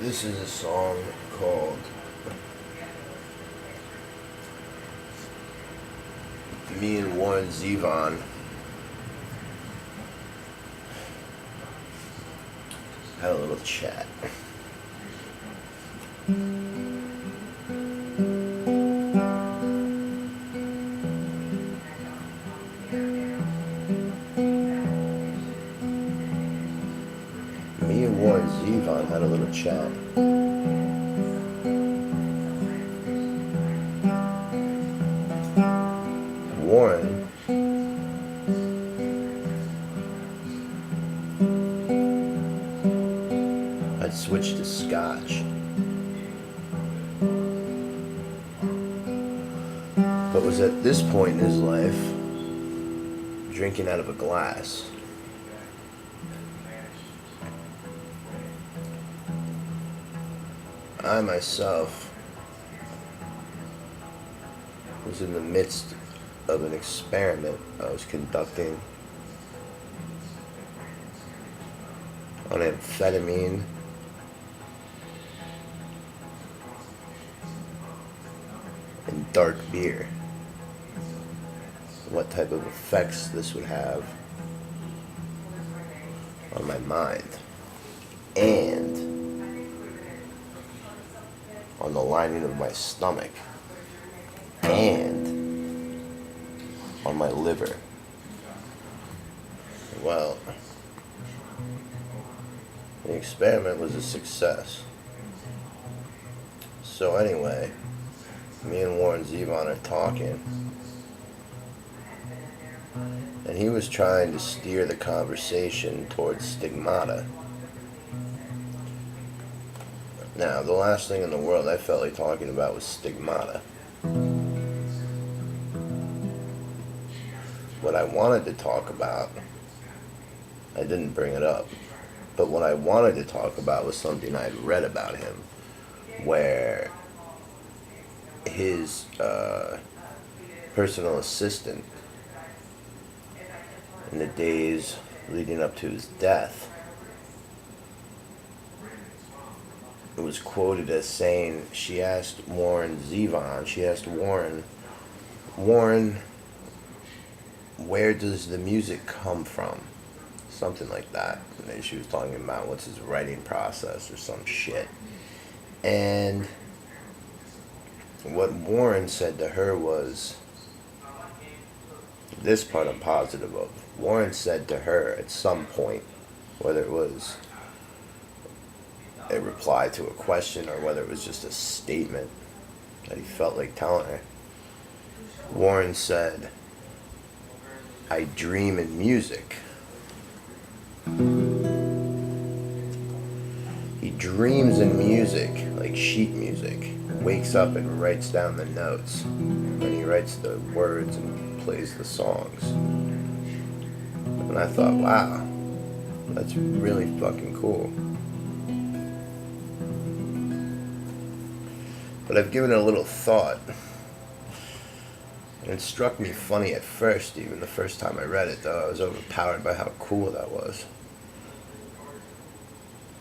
This is a song called Me and Warren Zevon had a little chat. Me and Warren Zevon had a little chat. Warren had switched to scotch, but was at this point in his life drinking out of a glass. I myself was in the midst of an experiment I was conducting on amphetamine and dark beer. What type of effects this would have on my mind and on the lining of my stomach and on my liver. Well, the experiment was a success. So anyway, me and Warren Zevon are talking, and he was trying to steer the conversation towards stigmata. Now, the last thing in the world I felt like talking about was stigmata. What I wanted to talk about, I didn't bring it up, but what I wanted to talk about was something I'd read about him, where his personal assistant, in the days leading up to his death, it was quoted as saying, she asked Warren, Warren, where does the music come from? Something like that. And then she was talking about what's his writing process or some shit. And what Warren said to her was, this part I'm positive of. Warren said to her at some point, whether it was a reply to a question or whether it was just a statement that he felt like telling her, Warren said, I dream in music. He dreams in music, like sheet music. Wakes up and writes down the notes. And he writes the words and plays the songs. And I thought, wow, that's really fucking cool. But I've given it a little thought. And it struck me funny at first, even the first time I read it, though. I was overpowered by how cool that was.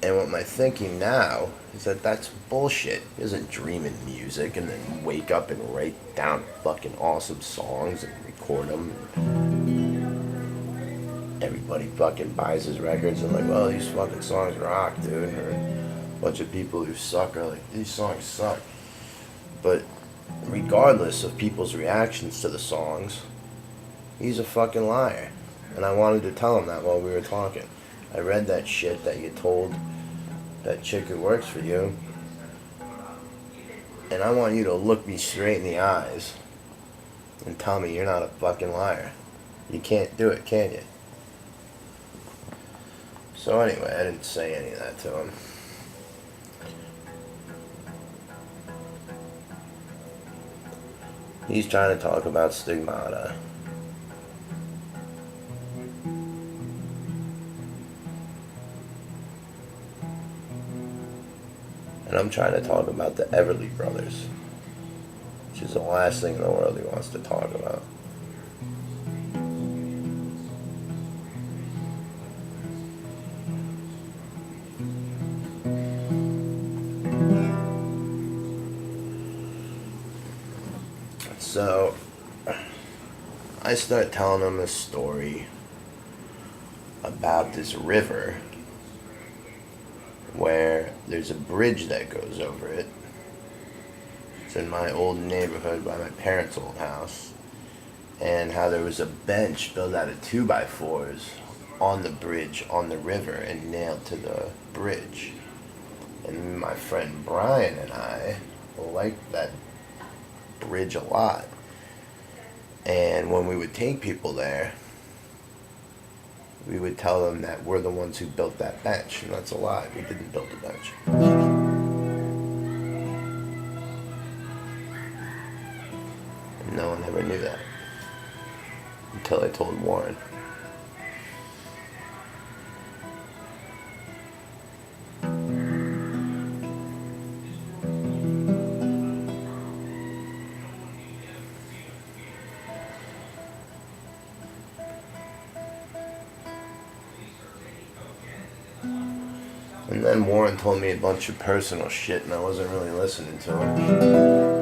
And what my thinking now is that that's bullshit. He doesn't dream in music and then wake up and write down fucking awesome songs and record them. And everybody fucking buys his records and like, well, these fucking songs rock, dude. Or a bunch of people who suck are like, these songs suck. But regardless of people's reactions to the songs, he's a fucking liar. And I wanted to tell him that while we were talking. I read that shit that you told that chick who works for you, and I want you to look me straight in the eyes and tell me you're not a fucking liar. You can't do it, can you? So anyway, I didn't say any of that to him. He's trying to talk about stigmata. And I'm trying to talk about the Everly Brothers, which is the last thing in the world he wants to talk about. So I start telling him a story about this river where there's a bridge that goes over it. It's in my old neighborhood by my parents' old house. And how there was a bench built out of 2x4s on the bridge on the river and nailed to the bridge. And my friend Brian and I liked that bridge a lot. And when we would take people there, we would tell them that we're the ones who built that bench. And that's a lie. We didn't build the bench. And no one ever knew that. Until I told Warren. And then Warren told me a bunch of personal shit and I wasn't really listening to him.